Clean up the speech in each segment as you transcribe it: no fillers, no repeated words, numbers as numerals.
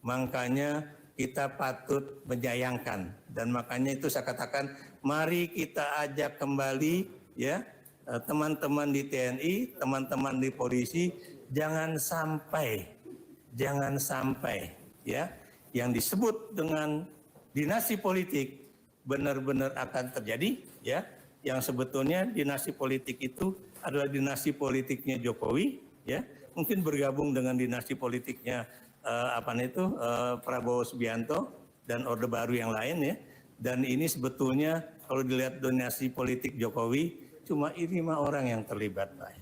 makanya kita patut menyayangkan, dan makanya itu saya katakan mari kita ajak kembali ya teman-teman di TNI, teman-teman di polisi, jangan sampai ya yang disebut dengan dinasti politik benar-benar akan terjadi ya, yang sebetulnya dinasti politik itu adalah dinasti politiknya Jokowi ya, mungkin bergabung dengan dinasti politiknya Prabowo Subianto dan Orde Baru yang lain ya. Dan ini sebetulnya kalau dilihat dinasti politik Jokowi cuma 5 orang yang terlibat, Pak.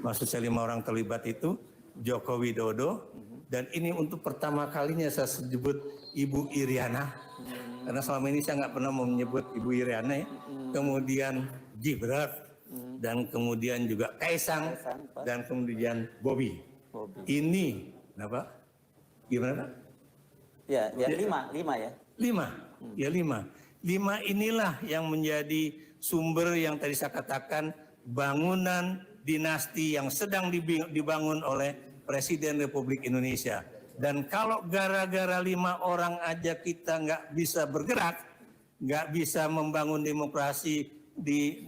Maksud saya 5 orang terlibat itu Joko Widodo, dan ini untuk pertama kalinya saya sebut Ibu Iriana, karena selama ini saya nggak pernah mau menyebut Ibu Iriana ya. Kemudian Gibran, dan kemudian juga Kaisang, dan kemudian Bobi. Ini, kenapa? Gimana Pak? Ya 5 ya. 5 inilah yang menjadi sumber yang tadi saya katakan bangunan dinasti yang sedang dibangun oleh Presiden Republik Indonesia. Dan kalau gara-gara 5 orang aja kita nggak bisa bergerak, nggak bisa membangun demokrasi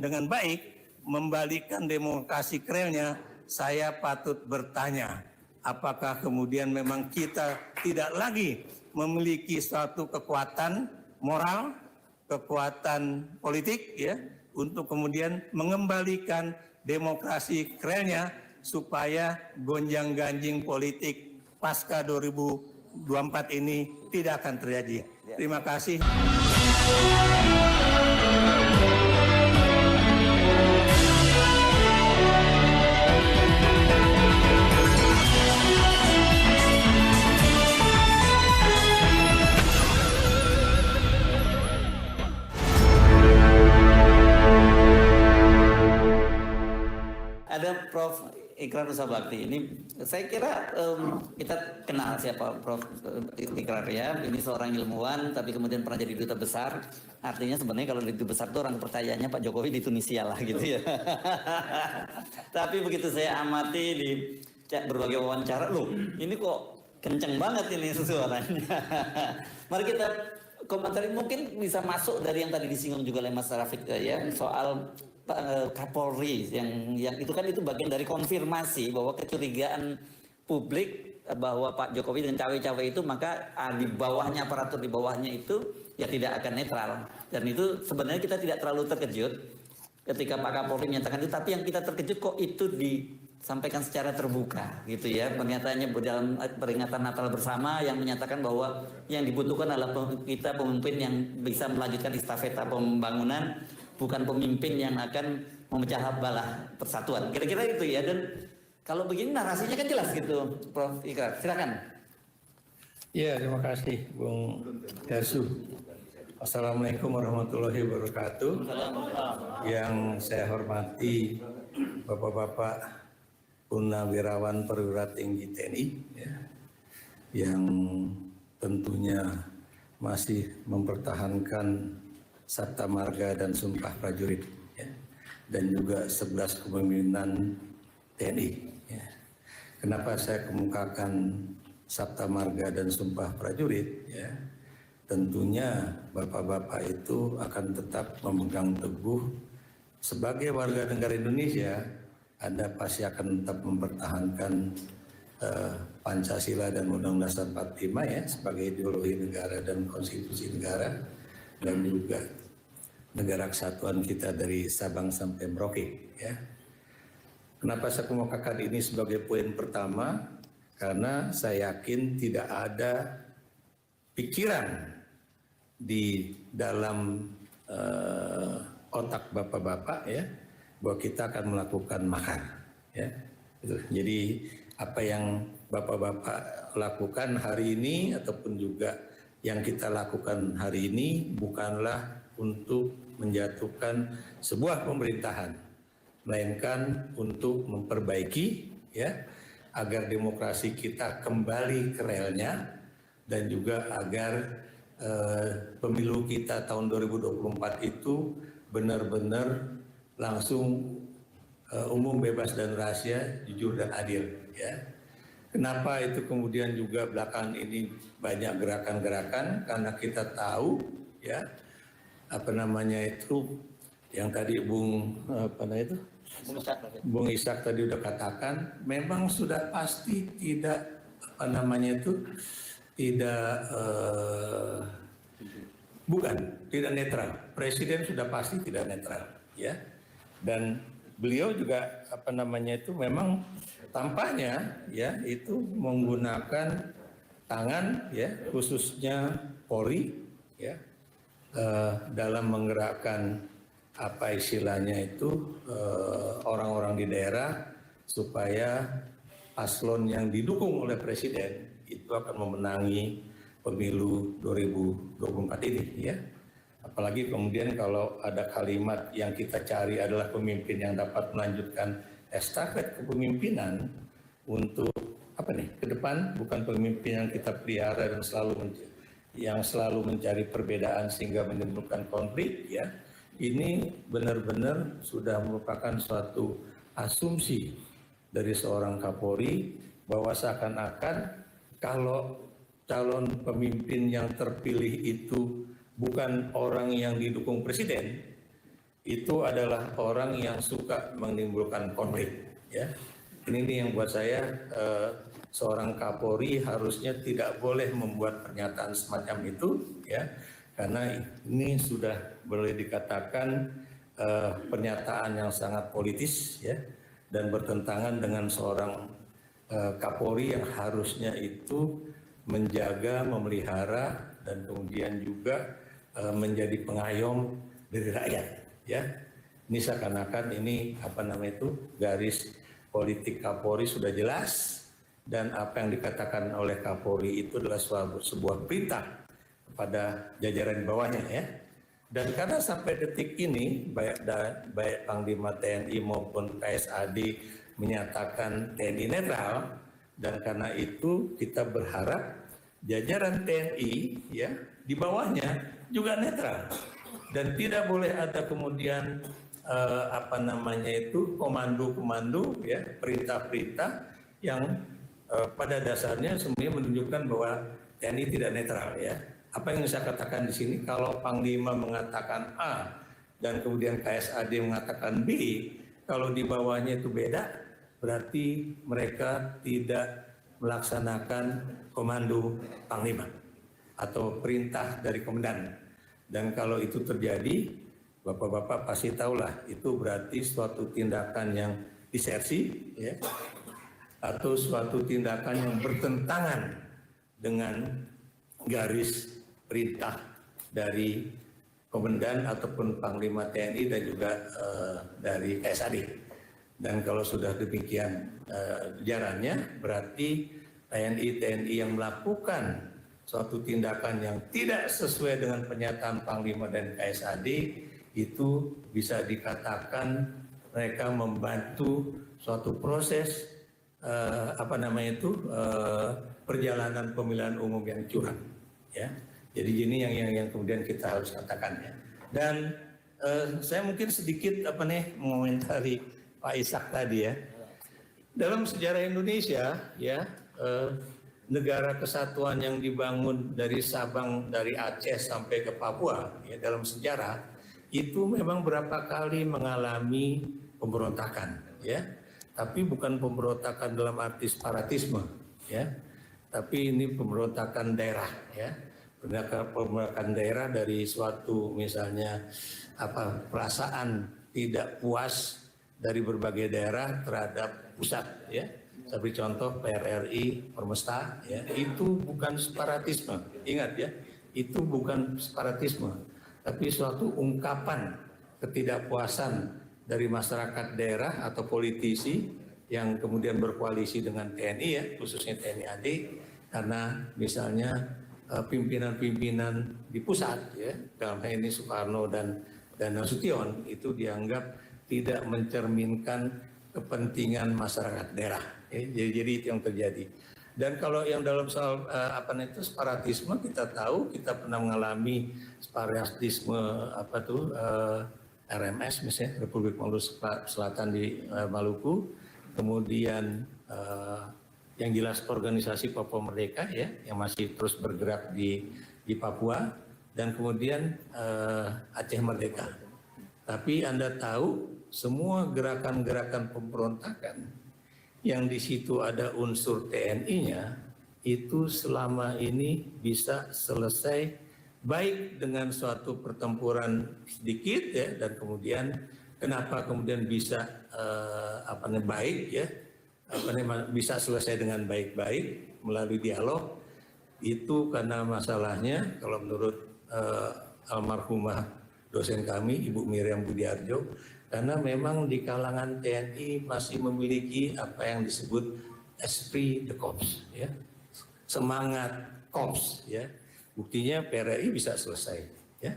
dengan baik, membalikkan demokrasi krelnya, saya patut bertanya, apakah kemudian memang kita tidak lagi memiliki suatu kekuatan moral, kekuatan politik ya, untuk kemudian mengembalikan demokrasi krelnya supaya gonjang-ganjing politik pasca 2024 ini tidak akan terjadi. Terima kasih. Ada Prof. Ikrar Nusa Bakti. Ini saya kira kita kenal siapa Prof. Ikrar ya. Ini seorang ilmuwan tapi kemudian pernah jadi duta besar. Artinya sebenarnya kalau duta besar itu orang percayanya Pak Jokowi di Tunisia lah gitu ya. Tapi begitu saya amati di berbagai wawancara, loh ini kok kenceng banget ini suaranya. Mari kita komentari, mungkin bisa masuk dari yang tadi disinggung juga oleh Mas Rafiq ya, soal Kapolri yang itu kan itu bagian dari konfirmasi bahwa kecurigaan publik bahwa Pak Jokowi dengan cawe-cawe itu maka di bawahnya, aparatur di bawahnya itu ya tidak akan netral, dan itu sebenarnya kita tidak terlalu terkejut ketika Pak Kapolri menyatakan itu, tapi yang kita terkejut kok itu disampaikan secara terbuka gitu ya, pernyataannya dalam peringatan Natal bersama yang menyatakan bahwa yang dibutuhkan adalah kita pemimpin yang bisa melanjutkan estafeta pembangunan, bukan pemimpin yang akan memecah belah persatuan. Kira-kira itu ya. Dan kalau begini narasinya kan jelas gitu, Prof. Ikrar. Silakan. Ya, terima kasih, Bung Darsu. Assalamualaikum warahmatullahi wabarakatuh. Yang saya hormati Bapak-Bapak Purnawirawan Perwira Tinggi TNI, ya, yang tentunya masih mempertahankan Sabta Marga dan Sumpah Prajurit ya, dan juga 11 kepemimpinan TNI ya. Kenapa saya kemukakan Sabta Marga dan Sumpah Prajurit ya? Tentunya Bapak-bapak itu akan tetap memegang teguh sebagai warga negara Indonesia. Anda pasti akan tetap mempertahankan Pancasila dan Undang-Undang Dasar 45 ya sebagai ideologi negara dan konstitusi negara, dan juga negara kesatuan kita dari Sabang sampai Merauke ya. Kenapa saya kemukakan ini sebagai poin pertama? Karena saya yakin tidak ada pikiran di dalam otak bapak-bapak ya bahwa kita akan melakukan makar ya. Jadi apa yang bapak-bapak lakukan hari ini ataupun juga yang kita lakukan hari ini bukanlah untuk menjatuhkan sebuah pemerintahan, melainkan untuk memperbaiki ya agar demokrasi kita kembali ke relnya, dan juga agar pemilu kita tahun 2024 itu benar-benar langsung umum, bebas dan rahasia, jujur dan adil ya. Kenapa itu kemudian juga belakangan ini banyak gerakan-gerakan, karena kita tahu ya apa namanya itu yang tadi Bung Ishak tadi udah katakan, memang sudah pasti tidak apa namanya itu tidak tidak netral. Presiden sudah pasti tidak netral ya. Dan beliau juga apa namanya itu memang tampaknya ya itu menggunakan tangan ya khususnya Polri ya dalam menggerakkan apa istilahnya itu orang-orang di daerah supaya paslon yang didukung oleh presiden itu akan memenangi pemilu 2024 ini ya. Apalagi kemudian kalau ada kalimat yang kita cari adalah pemimpin yang dapat melanjutkan estafet kepemimpinan untuk apa nih ke depan, bukan pemimpin yang kita pelihara dan selalu mencari perbedaan sehingga menimbulkan konflik ya. Ini benar-benar sudah merupakan suatu asumsi dari seorang Kapolri bahwa seakan-akan kalau calon pemimpin yang terpilih itu bukan orang yang didukung presiden, itu adalah orang yang suka menimbulkan konflik ya. Ini yang buat saya seorang Kapolri harusnya tidak boleh membuat pernyataan semacam itu ya, karena ini sudah boleh dikatakan pernyataan yang sangat politis ya, dan bertentangan dengan seorang Kapolri yang harusnya itu menjaga, memelihara dan kemudian juga menjadi pengayom dari rakyat ya. Ini seakan-akan ini apa namanya itu garis politik Kapolri sudah jelas, dan apa yang dikatakan oleh Kapolri itu adalah sebuah perintah kepada jajaran di bawahnya ya. Dan karena sampai detik ini baik Panglima TNI maupun KSAD menyatakan TNI netral, dan karena itu kita berharap jajaran TNI ya di bawahnya juga netral, dan tidak boleh ada kemudian apa namanya itu komando-komando ya, perintah-perintah yang pada dasarnya sebenarnya menunjukkan bahwa TNI tidak netral ya. Apa yang saya katakan di sini, kalau Panglima mengatakan A dan kemudian KSAD mengatakan B, kalau di bawahnya itu beda, berarti mereka tidak melaksanakan komando Panglima atau perintah dari komandan. Dan kalau itu terjadi, Bapak-bapak pasti tahulah itu berarti suatu tindakan yang disersi ya, atau suatu tindakan yang bertentangan dengan garis perintah dari komandan ataupun Panglima TNI dan juga dari KSAD. Dan kalau sudah demikian jarannya, berarti TNI yang melakukan suatu tindakan yang tidak sesuai dengan pernyataan Panglima dan KSAD, itu bisa dikatakan mereka membantu suatu proses perjalanan pemilihan umum yang curang ya. Jadi ini yang kemudian kita harus katakan ya. Dan saya mungkin sedikit mengomentari Pak Ishak tadi ya. Dalam sejarah Indonesia ya, negara kesatuan yang dibangun dari Sabang, dari Aceh sampai ke Papua ya, dalam sejarah itu memang berapa kali mengalami pemberontakan ya. Tapi bukan pemberontakan dalam arti separatisme ya. Tapi ini pemberontakan daerah ya. Pemberontakan daerah dari suatu misalnya perasaan tidak puas dari berbagai daerah terhadap pusat ya. Seperti contoh PRRI, Permesta ya, itu bukan separatisme. Ingat ya, itu bukan separatisme, tapi suatu ungkapan ketidakpuasan dari masyarakat daerah atau politisi yang kemudian berkoalisi dengan TNI ya, khususnya TNI AD, karena misalnya pimpinan-pimpinan di pusat ya, dalam hal ini Soekarno dan Nasution itu dianggap tidak mencerminkan kepentingan masyarakat daerah ya, jadi itu yang terjadi. Dan kalau yang dalam soal separatisme, kita tahu kita pernah mengalami separatisme RMS misalnya, Republik Maluku Selatan di Maluku, kemudian yang jelas organisasi Papua Merdeka ya, yang masih terus bergerak di Papua, dan kemudian Aceh Merdeka. Tapi Anda tahu semua gerakan-gerakan pemberontakan yang di situ ada unsur TNI-nya itu selama ini bisa selesai baik dengan suatu pertempuran sedikit ya, dan kemudian kenapa kemudian bisa baik ya, bisa selesai dengan baik-baik melalui dialog, itu karena masalahnya kalau menurut almarhumah dosen kami Ibu Miriam Budiarjo, karena memang di kalangan TNI masih memiliki apa yang disebut esprit de corps ya, semangat korps ya. Buktinya PRRI bisa selesai ya,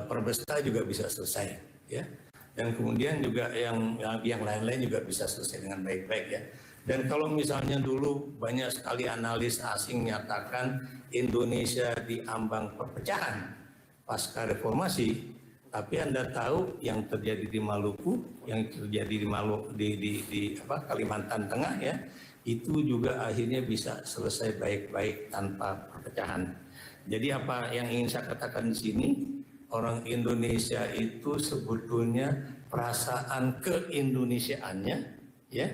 Perbesta juga bisa selesai ya, dan kemudian juga yang lain-lain juga bisa selesai dengan baik-baik ya. Dan kalau misalnya dulu banyak sekali analis asing menyatakan Indonesia diambang perpecahan pasca reformasi, tapi Anda tahu yang terjadi di Maluku, yang terjadi di Kalimantan Tengah ya, itu juga akhirnya bisa selesai baik-baik tanpa perpecahan. Jadi apa yang ingin saya katakan di sini, orang Indonesia itu sebetulnya perasaan keindonesiaannya ya,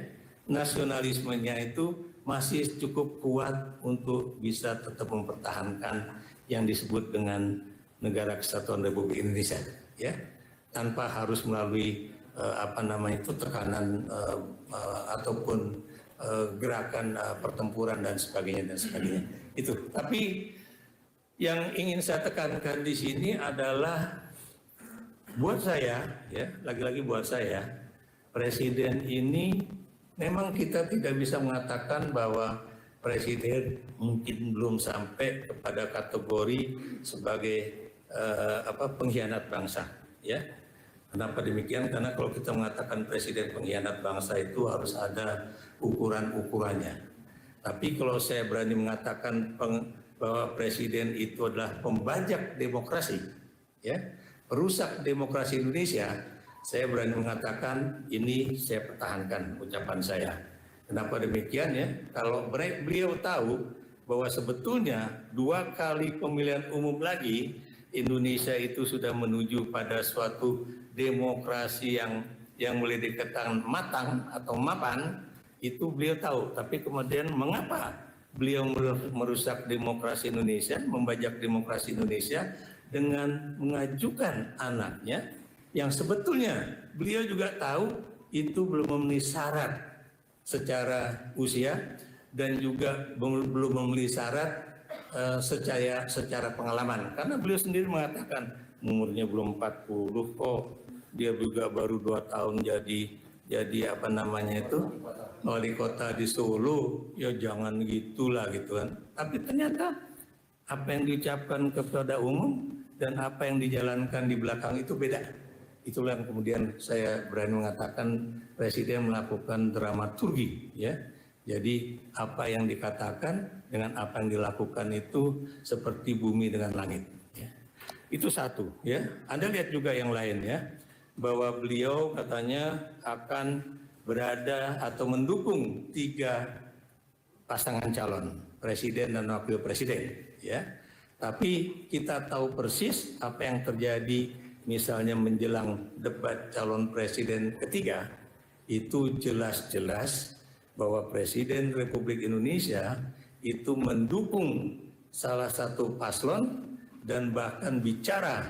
nasionalismenya itu masih cukup kuat untuk bisa tetap mempertahankan yang disebut dengan Negara Kesatuan Republik Indonesia ya, tanpa harus melalui tekanan ataupun gerakan pertempuran dan sebagainya. Itu. Tapi yang ingin saya tekankan di sini adalah buat saya ya, lagi-lagi buat saya, presiden ini memang kita tidak bisa mengatakan bahwa presiden mungkin belum sampai kepada kategori sebagai pengkhianat bangsa ya. Kenapa demikian? Karena kalau kita mengatakan presiden pengkhianat bangsa itu harus ada ukuran-ukurannya. Tapi kalau saya berani mengatakan bahwa presiden itu adalah pembajak demokrasi, ya, perusak demokrasi Indonesia, saya berani mengatakan ini saya pertahankan ucapan saya. Kenapa demikian ya? Kalau beliau tahu bahwa sebetulnya 2 kali pemilihan umum lagi Indonesia itu sudah menuju pada suatu demokrasi yang mulai dikatakan matang atau mapan, itu beliau tahu. Tapi kemudian mengapa beliau merusak demokrasi Indonesia, membajak demokrasi Indonesia dengan mengajukan anaknya yang sebetulnya beliau juga tahu itu belum memenuhi syarat secara usia dan juga belum memenuhi syarat secara pengalaman. Karena beliau sendiri mengatakan umurnya belum 40 kok, dia juga baru 2 tahun jadi wali kota di Solo, ya jangan gitulah gitu kan. Tapi ternyata apa yang diucapkan kepada umum dan apa yang dijalankan di belakang itu beda. Itulah yang kemudian saya berani mengatakan presiden melakukan dramaturgi ya. Jadi apa yang dikatakan dengan apa yang dilakukan itu seperti bumi dengan langit ya. Itu satu ya. Anda lihat juga yang lain ya, bahwa beliau katanya akan berada atau mendukung 3 pasangan calon presiden dan wakil presiden ya. Tapi kita tahu persis apa yang terjadi misalnya menjelang debat calon presiden ketiga, itu jelas-jelas bahwa Presiden Republik Indonesia itu mendukung salah satu paslon dan bahkan bicara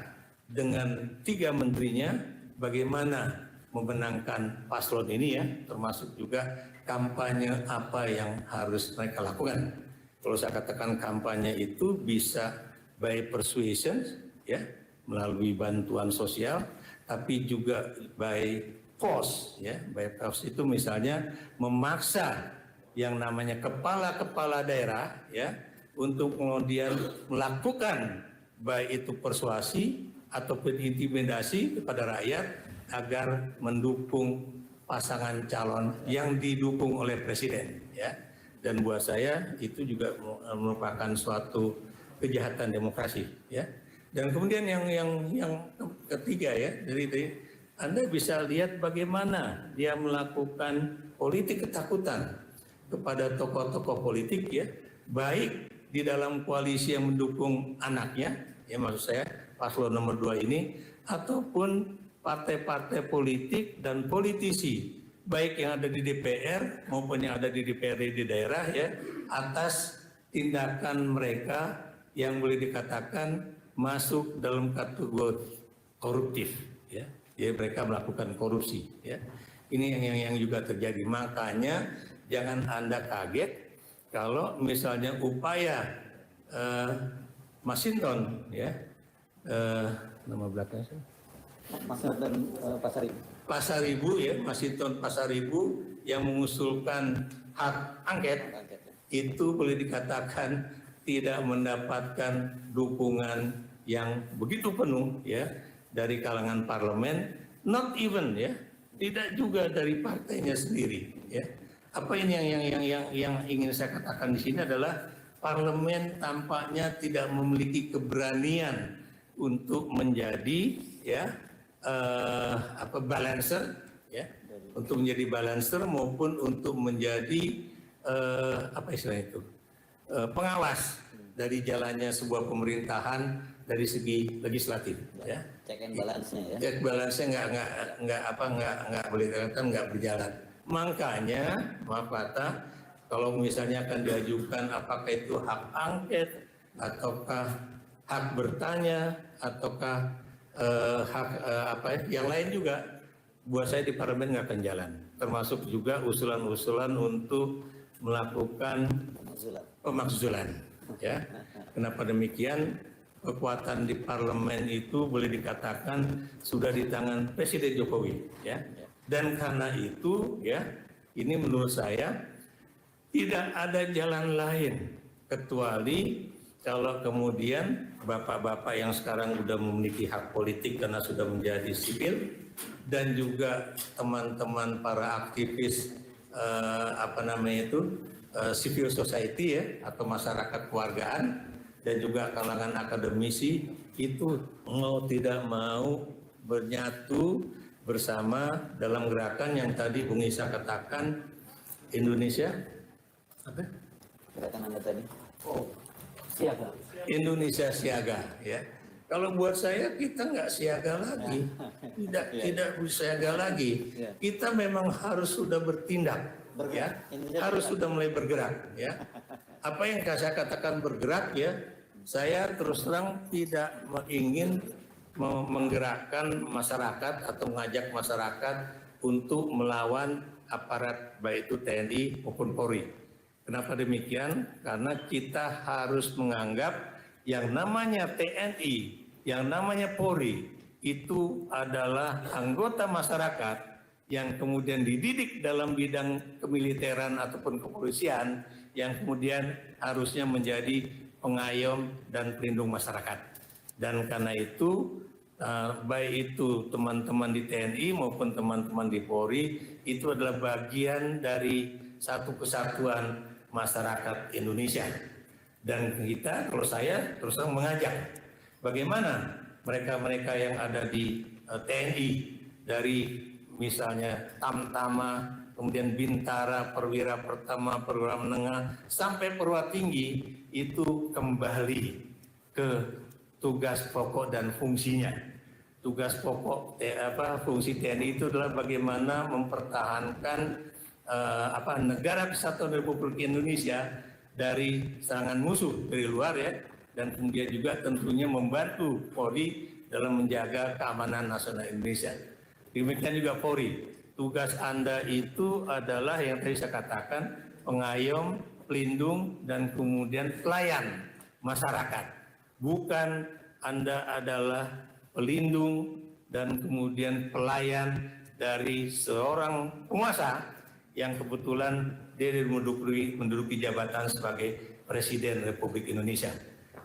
dengan 3 menterinya bagaimana memenangkan paslon ini ya, termasuk juga kampanye apa yang harus mereka lakukan. Kalau saya katakan kampanye itu bisa by persuasion ya, melalui bantuan sosial, tapi juga by force ya. By force itu misalnya memaksa yang namanya kepala-kepala daerah ya untuk kemudian melakukan baik itu persuasi ataupun intimidasi kepada rakyat agar mendukung pasangan calon yang didukung oleh presiden ya. Dan buat saya itu juga merupakan suatu kejahatan demokrasi ya. Dan kemudian yang ketiga ya, dari Anda bisa lihat bagaimana dia melakukan politik ketakutan kepada tokoh-tokoh politik ya, baik di dalam koalisi yang mendukung anaknya, ya maksud saya paslon nomor 2 ini, ataupun partai-partai politik dan politisi, baik yang ada di DPR maupun yang ada di DPRD di daerah ya, atas tindakan mereka yang boleh dikatakan masuk dalam kategori koruptif ya. Jadi mereka melakukan korupsi ya. Ini yang juga terjadi. Makanya jangan Anda kaget kalau misalnya upaya Masinton ya, nama belakangnya Pasaribu ya, Masinton Pasaribu yang mengusulkan hak angket itu boleh dikatakan tidak mendapatkan dukungan yang begitu penuh ya dari kalangan parlemen, not even ya, tidak juga dari partainya sendiri ya. Apa ini yang ingin saya katakan di sini adalah parlemen tampaknya tidak memiliki keberanian untuk menjadi ya balancer ya, untuk menjadi balancer maupun untuk menjadi apa istilahnya itu pengawas dari jalannya sebuah pemerintahan dari segi legislatif ya. Check and balance-nya ya. Check balance-nya nggak boleh dikatakan nggak berjalan. Makanya maaf kata, kalau misalnya akan diajukan apakah itu hak angket ataukah hak bertanya ataukah yang lain juga, buat saya di parlemen nggak akan jalan. Termasuk juga usulan-usulan untuk melakukan pemakzulan ya. Kenapa demikian? Kekuatan di parlemen itu boleh dikatakan sudah di tangan Presiden Jokowi ya. Dan karena itu ya, ini menurut saya tidak ada jalan lain kecuali kalau kemudian bapak-bapak yang sekarang sudah memiliki hak politik karena sudah menjadi sipil, dan juga teman-teman para aktivis civil society ya, atau masyarakat kewargaan, dan juga kalangan akademisi itu mau tidak mau bernyatu bersama dalam gerakan yang tadi Bung Isa katakan, Indonesia apa? Gerakan Anda tadi. Siaga. Indonesia siaga ya. Kalau buat saya kita nggak siaga lagi, tidak siaga lagi. Kita memang harus sudah bertindak, ya, harus sudah mulai bergerak, ya. Apa yang saya katakan bergerak ya, saya terus terang tidak ingin menggerakkan masyarakat atau mengajak masyarakat untuk melawan aparat baik itu TNI maupun Polri. Kenapa demikian? Karena kita harus menganggap yang namanya TNI, yang namanya Polri itu adalah anggota masyarakat yang kemudian dididik dalam bidang kemiliteran ataupun kepolisian, yang kemudian harusnya menjadi pengayom dan pelindung masyarakat. Dan karena itu baik itu teman-teman di TNI maupun teman-teman di Polri itu adalah bagian dari satu kesatuan masyarakat Indonesia. Dan kita, kalau saya terus terang mengajak bagaimana mereka-mereka yang ada di TNI, dari misalnya Tamtama, kemudian Bintara, Perwira Pertama, Perwira Menengah, sampai Perwira Tinggi, itu kembali ke tugas pokok dan fungsinya. Tugas pokok fungsi TNI itu adalah bagaimana mempertahankan negara Kesatuan Republik Indonesia dari serangan musuh dari luar ya, dan kemudian juga tentunya membantu Polri dalam menjaga keamanan nasional Indonesia. Demikian juga Polri, tugas Anda itu adalah yang tadi saya katakan, pengayom, pelindung, dan kemudian pelayan masyarakat. Bukan Anda adalah pelindung dan kemudian pelayan dari seorang penguasa yang kebetulan dia menduduki jabatan sebagai Presiden Republik Indonesia.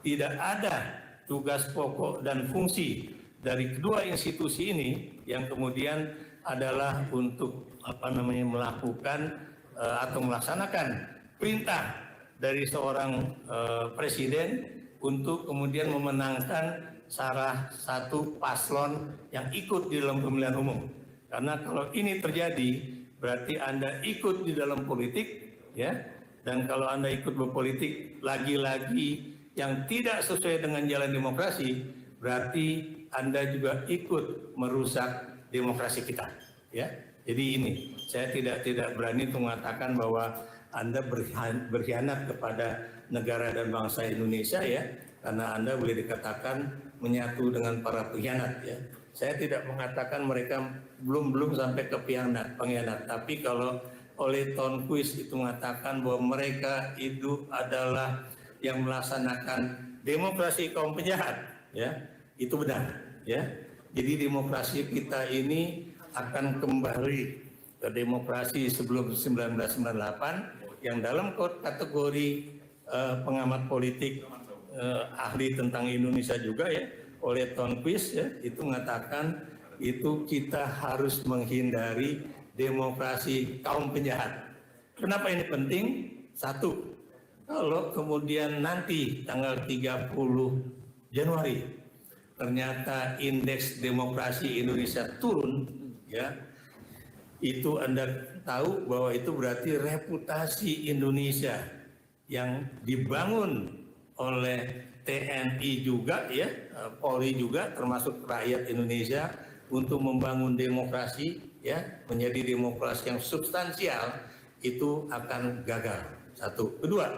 Tidak ada tugas pokok dan fungsi dari kedua institusi ini yang kemudian adalah untuk melakukan atau melaksanakan perintah dari seorang presiden untuk kemudian memenangkan salah satu paslon yang ikut di dalam pemilihan umum. Karena kalau ini terjadi, berarti Anda ikut di dalam politik, ya. Dan kalau Anda ikut berpolitik lagi-lagi yang tidak sesuai dengan jalan demokrasi, berarti Anda juga ikut merusak demokrasi kita, ya. Jadi ini, saya tidak berani untuk mengatakan bahwa Anda berkhianat kepada negara dan bangsa Indonesia, ya, karena Anda boleh dikatakan menyatu dengan para pengkhianat, ya. Saya tidak mengatakan mereka belum sampai ke pengkhianat, tapi kalau oleh Tonquist itu mengatakan bahwa mereka itu adalah yang melaksanakan demokrasi kaum penjahat, ya, itu benar, ya. Jadi demokrasi kita ini akan kembali ke demokrasi sebelum 1998 yang dalam kategori pengamat politik ahli tentang Indonesia juga, ya, oleh Tonquist, ya, itu mengatakan itu kita harus menghindari demokrasi kaum penjahat. Kenapa ini penting? Satu, kalau kemudian nanti tanggal 30 Januari ternyata indeks demokrasi Indonesia turun, ya, itu Anda tahu bahwa itu berarti reputasi Indonesia yang dibangun oleh TNI juga, ya, Polri juga, termasuk rakyat Indonesia untuk membangun demokrasi, ya, menjadi demokrasi yang substansial, itu akan gagal. Satu. Kedua,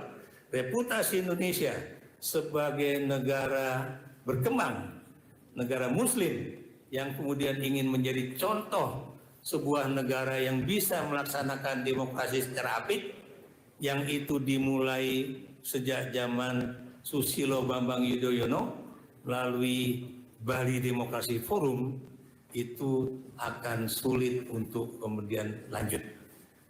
reputasi Indonesia sebagai negara berkembang, negara Muslim yang kemudian ingin menjadi contoh sebuah negara yang bisa melaksanakan demokrasi secara apik, yang itu dimulai sejak zaman Susilo Bambang Yudhoyono melalui Bali Demokrasi Forum, itu akan sulit untuk kemudian lanjut.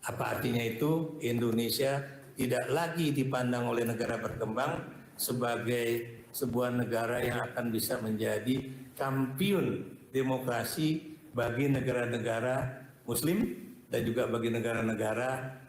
Apa artinya itu? Indonesia tidak lagi dipandang oleh negara berkembang sebagai sebuah negara yang akan bisa menjadi kampiun demokrasi bagi negara-negara Muslim dan juga bagi negara-negara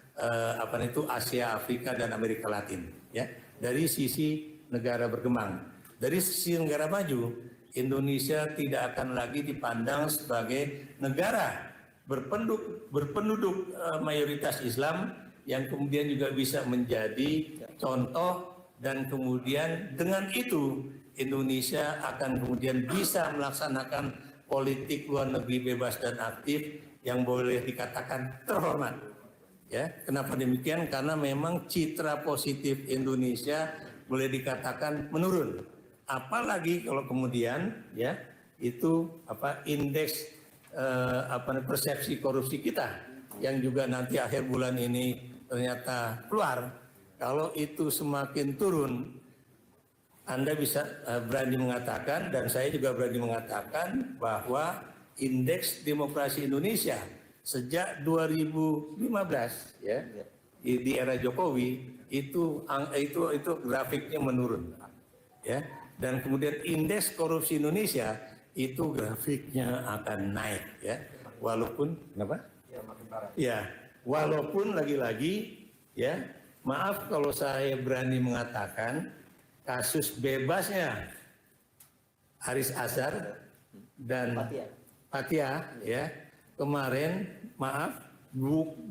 Asia, Afrika dan Amerika Latin, ya. Dari sisi negara berkembang, dari sisi negara maju, Indonesia tidak akan lagi dipandang sebagai negara berpenduduk mayoritas Islam yang kemudian juga bisa menjadi contoh, dan kemudian dengan itu Indonesia akan kemudian bisa melaksanakan politik luar negeri bebas dan aktif yang boleh dikatakan terhormat. Ya, kenapa demikian? Karena memang citra positif Indonesia boleh dikatakan menurun. Apalagi kalau kemudian, ya, itu indeks persepsi korupsi kita yang juga nanti akhir bulan ini ternyata keluar. Kalau itu semakin turun, Anda bisa berani mengatakan, dan saya juga berani mengatakan, bahwa indeks demokrasi Indonesia sejak 2015, ya, di era Jokowi itu grafiknya menurun, ya. Dan kemudian indeks korupsi Indonesia itu grafiknya akan naik, ya. Walaupun kenapa? Ya, walaupun lagi-lagi, ya, maaf kalau saya berani mengatakan kasus bebasnya Haris Azhar dan Fathia, ya, kemarin, maaf,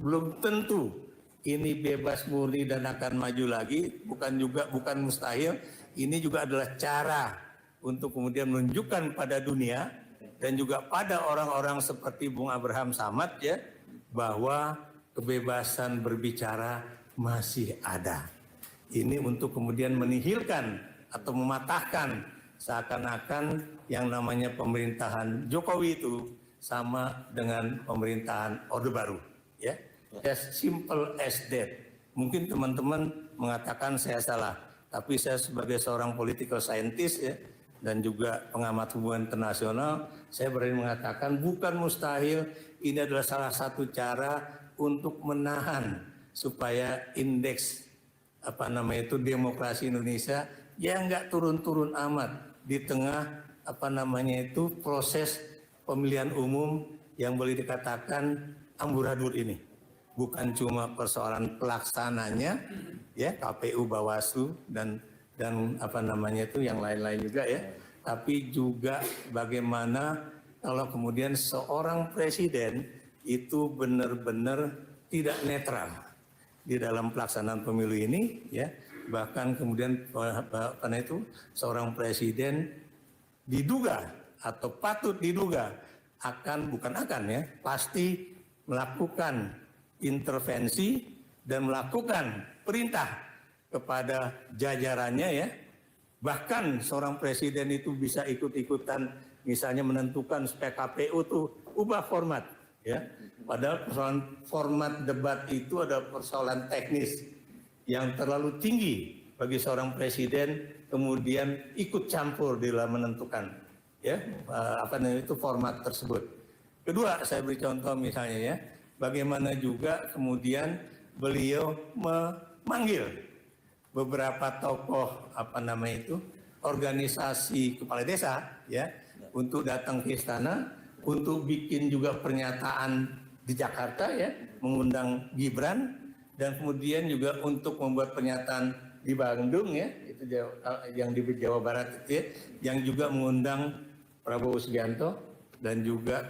belum tentu ini bebas murni dan akan maju lagi, bukan mustahil. Ini juga adalah cara untuk kemudian menunjukkan pada dunia dan juga pada orang-orang seperti Bung Abraham Samad, ya, bahwa kebebasan berbicara masih ada. Ini untuk kemudian menihilkan atau mematahkan seakan-akan yang namanya pemerintahan Jokowi itu sama dengan pemerintahan Orde Baru, ya. As simple as that. Mungkin teman-teman mengatakan saya salah, tapi saya sebagai seorang political scientist, ya, dan juga pengamat hubungan internasional, saya berani mengatakan bukan mustahil ini adalah salah satu cara untuk menahan supaya indeks demokrasi Indonesia yang nggak turun-turun amat di tengah proses pemilihan umum yang boleh dikatakan amburadul ini. Bukan cuma persoalan pelaksananya, ya, KPU, Bawaslu dan yang lain-lain juga, ya. tapi juga bagaimana kalau kemudian seorang presiden itu benar-benar tidak netral di dalam pelaksanaan pemilu ini, ya. Bahkan kemudian karena itu seorang presiden diduga atau patut diduga pasti melakukan intervensi dan melakukan perintah kepada jajarannya, ya. Bahkan seorang presiden itu bisa ikut-ikutan misalnya menentukan supaya KPU tuh ubah format, ya. Padahal persoalan format debat itu ada persoalan teknis yang terlalu tinggi bagi seorang presiden kemudian ikut campur dalam menentukan, ya, itu format tersebut. Kedua, saya beri contoh misalnya, ya, bagaimana juga kemudian beliau memanggil beberapa tokoh organisasi kepala desa, ya, untuk datang ke istana untuk bikin juga pernyataan di Jakarta, ya, mengundang Gibran, dan kemudian juga untuk membuat pernyataan di Bandung, ya, itu yang di Jawa Barat itu, ya, yang juga mengundang Prabowo Subianto dan juga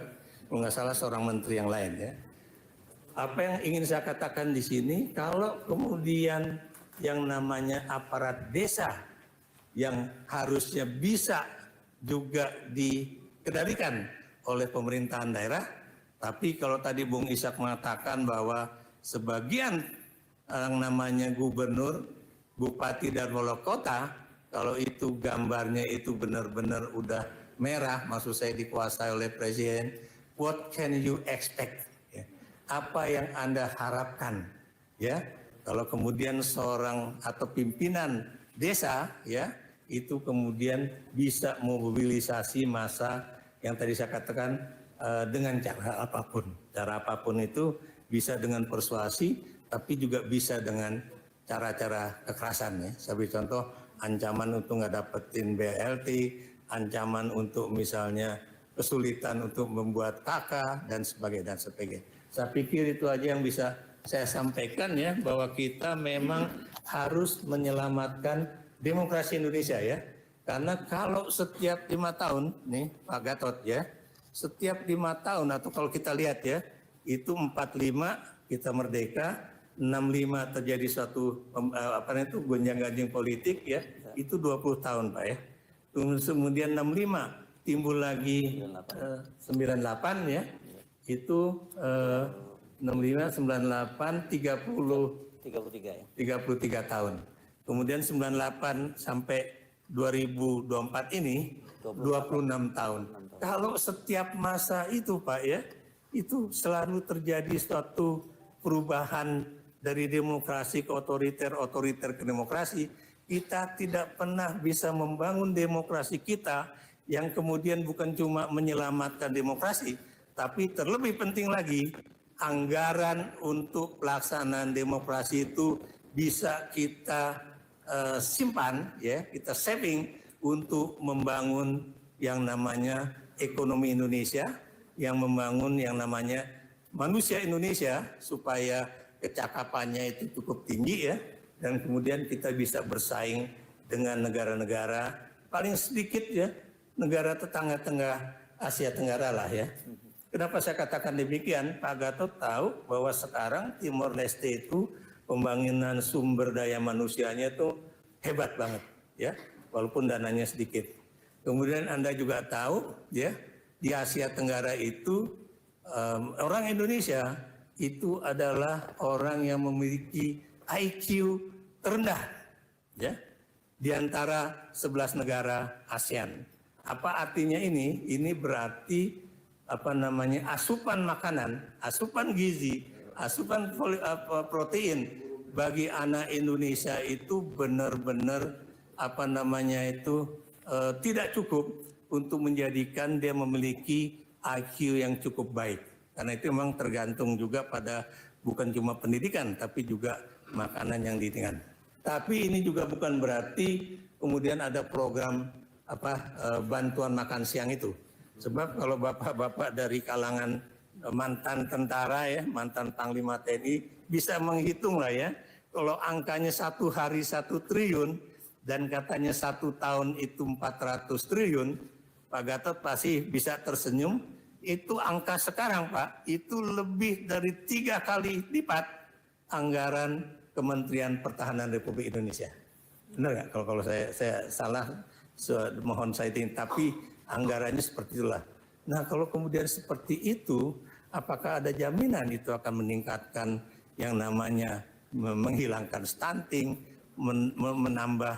kalau nggak salah seorang menteri yang lain, ya. Apa yang ingin saya katakan di sini, kalau kemudian yang namanya aparat desa yang harusnya bisa juga dikendalikan oleh pemerintahan daerah, tapi kalau tadi Bung Ishak mengatakan bahwa sebagian yang namanya gubernur, bupati dan wali kota, kalau itu gambarnya itu benar-benar udah merah, maksud saya dikuasai oleh presiden, what can you expect? Ya. Apa yang Anda harapkan? Ya, kalau kemudian seorang atau pimpinan desa, ya, itu kemudian bisa mobilisasi massa yang tadi saya katakan dengan cara apapun. Cara apapun itu bisa dengan persuasi, tapi juga bisa dengan cara-cara kekerasan, ya. Saya beri contoh, ancaman untuk nggak dapetin BLT, ancaman untuk misalnya kesulitan untuk membuat KK dan sebagainya. Saya pikir itu aja yang bisa saya sampaikan, ya, bahwa kita memang harus menyelamatkan demokrasi Indonesia, ya. Karena kalau setiap 5 tahun, nih Pak Gatot, ya, setiap 5 tahun atau kalau kita lihat, ya, itu 45 kita merdeka, 65 terjadi suatu gonjang-ganjing politik, ya, itu 20 tahun, Pak, ya. Kemudian 65 timbul lagi 98, ya, itu 65, 98, 33 tahun. Kemudian 98 sampai 2024 ini 26 tahun. Kalau setiap masa itu, Pak, ya, itu selalu terjadi suatu perubahan dari demokrasi ke otoriter, otoriter ke demokrasi. Kita tidak pernah bisa membangun demokrasi kita yang kemudian bukan cuma menyelamatkan demokrasi, tapi terlebih penting lagi, anggaran untuk pelaksanaan demokrasi itu bisa kita simpan, ya, kita saving untuk membangun yang namanya ekonomi Indonesia, yang membangun yang namanya manusia Indonesia supaya kecakapannya itu cukup tinggi, ya, dan kemudian kita bisa bersaing dengan negara-negara paling sedikit, ya, negara tetangga-tengah Asia Tenggara lah, ya. Kenapa saya katakan demikian? Pak Gatot tahu bahwa sekarang Timor Leste itu pembangunan sumber daya manusianya itu hebat banget, ya, walaupun dananya sedikit. Kemudian Anda juga tahu, ya, di Asia Tenggara itu orang Indonesia itu adalah orang yang memiliki IQ terendah, ya, di antara 11 negara ASEAN. Apa artinya ini? Ini berarti asupan makanan, asupan gizi, asupan protein bagi anak Indonesia itu benar-benar tidak cukup untuk menjadikan dia memiliki IQ yang cukup baik. Karena itu memang tergantung juga pada bukan cuma pendidikan tapi juga makanan yang ditinggal. Tapi ini juga bukan berarti kemudian ada program bantuan makan siang itu. Sebab kalau bapak-bapak dari kalangan mantan tentara, ya, mantan Panglima TNI bisa menghitung lah, ya, kalau angkanya satu hari 1 triliun, dan katanya 1 tahun itu 400 triliun, Pak Gatot pasti bisa tersenyum. Itu angka sekarang Pak, itu lebih dari 3 kali lipat anggaran Kementerian Pertahanan Republik Indonesia. Benar nggak? Kalau saya salah, mohon citing, tapi anggarannya seperti itulah. Nah kalau kemudian seperti itu, apakah ada jaminan itu akan meningkatkan yang namanya menghilangkan stunting, menambah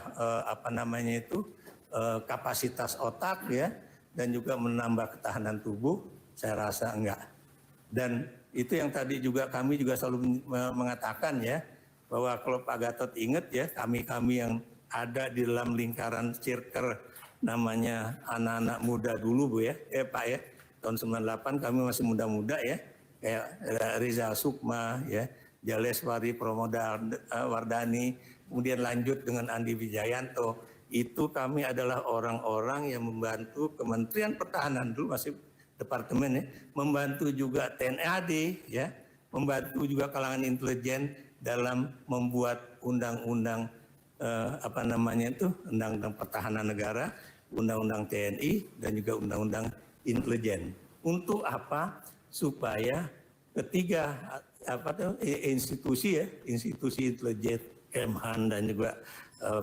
kapasitas otak ya, dan juga menambah ketahanan tubuh? Saya rasa enggak. Dan itu yang tadi juga kami juga selalu mengatakan ya, bahwa kalau Pak Gatot ingat ya, kami yang ada di dalam lingkaran circle namanya anak-anak muda dulu Bu ya, Pak ya, tahun 98 kami masih muda-muda ya, kayak Rizal Sukma ya, Jaleswari Promoda Wardani, kemudian lanjut dengan Andi Wijayanto. Itu kami adalah orang-orang yang membantu Kementerian Pertahanan dulu masih departemen ya, membantu juga TNI AD ya, membantu juga kalangan intelijen dalam membuat undang-undang undang-undang pertahanan negara, undang-undang TNI dan juga undang-undang intelijen. Untuk apa? Supaya ketiga institusi intelijen, Kemhan dan juga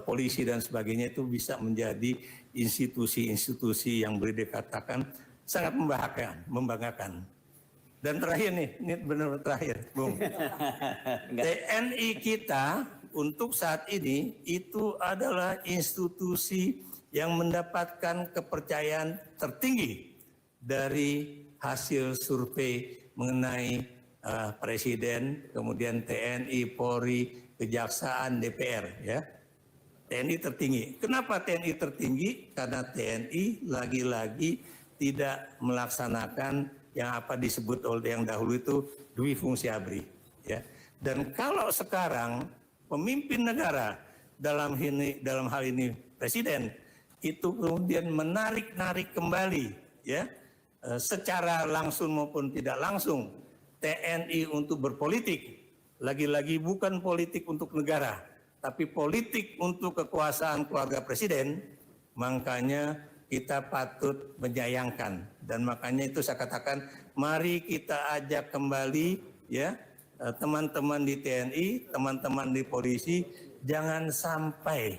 polisi dan sebagainya itu bisa menjadi institusi-institusi yang boleh dikatakan sangat membanggakan. Dan terakhir nih, ini benar terakhir, Bung. TNI kita untuk saat ini itu adalah institusi yang mendapatkan kepercayaan tertinggi dari hasil survei mengenai Presiden, kemudian TNI, Polri, Kejaksaan, DPR ya. TNI tertinggi. Kenapa TNI tertinggi? Karena TNI lagi-lagi tidak melaksanakan yang apa disebut oleh yang dahulu itu dui fungsi abri ya. Dan kalau sekarang pemimpin negara dalam hal ini presiden itu kemudian menarik kembali ya, secara langsung maupun tidak langsung TNI untuk berpolitik, lagi-lagi bukan politik untuk negara tapi politik untuk kekuasaan keluarga presiden, makanya kita patut menyayangkan. Dan makanya itu saya katakan, mari kita ajak kembali ya teman-teman di TNI, teman-teman di polisi, jangan sampai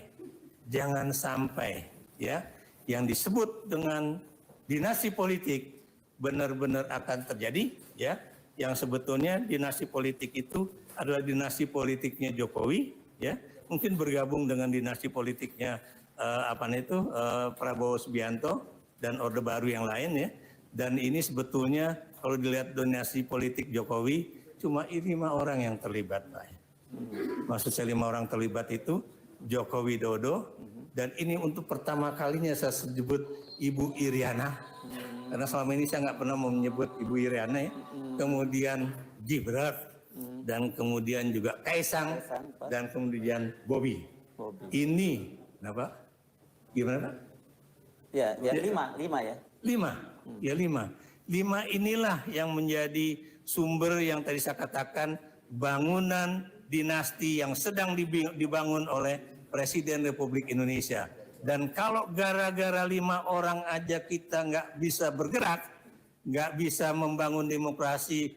ya yang disebut dengan dinasti politik benar-benar akan terjadi ya, yang sebetulnya dinasti politik itu adalah dinasti politiknya Jokowi ya, mungkin bergabung dengan dinasti politiknya Prabowo Subianto dan Orde Baru yang lain ya. Dan ini sebetulnya kalau dilihat dinasti politik Jokowi cuma 5 orang yang terlibat, Pak. Maksud saya 5 orang terlibat itu Joko Widodo, dan ini untuk pertama kalinya saya sebut Ibu Iriana, karena selama ini saya nggak pernah menyebut Ibu Iriana ya. Kemudian Gibran, dan kemudian juga Kaisang, dan kemudian Bobby. Ini kenapa? Gimana Pak? Ya 5 ya. 5 inilah yang menjadi sumber yang tadi saya katakan, bangunan dinasti yang sedang dibangun oleh Presiden Republik Indonesia. Dan kalau gara-gara 5 orang aja kita nggak bisa bergerak, nggak bisa membangun demokrasi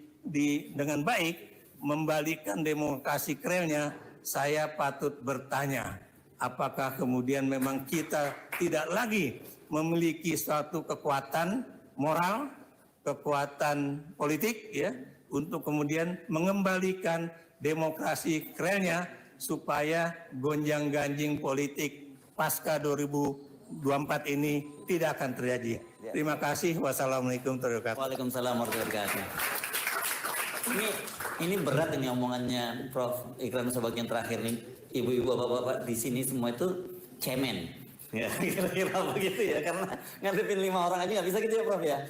dengan baik, membalikkan demokrasi krelnya, saya patut bertanya, apakah kemudian memang kita tidak lagi memiliki suatu kekuatan moral, kekuatan politik ya, untuk kemudian mengembalikan demokrasi krelnya supaya gonjang-ganjing politik pasca 2024 ini tidak akan terjadi. Terima kasih. Wassalamualaikum warahmatullahi wabarakatuh. Waalaikumsalam warahmatullahi wabarakatuh. Ini berat ini omongannya Prof. Ikrar sebagian terakhir nih. Ibu-ibu, bapak-bapak di sini semua itu cemen. Ya, kira-kira begitu ya, karena ngadepin 5 orang aja nggak bisa gitu ya Prof ya.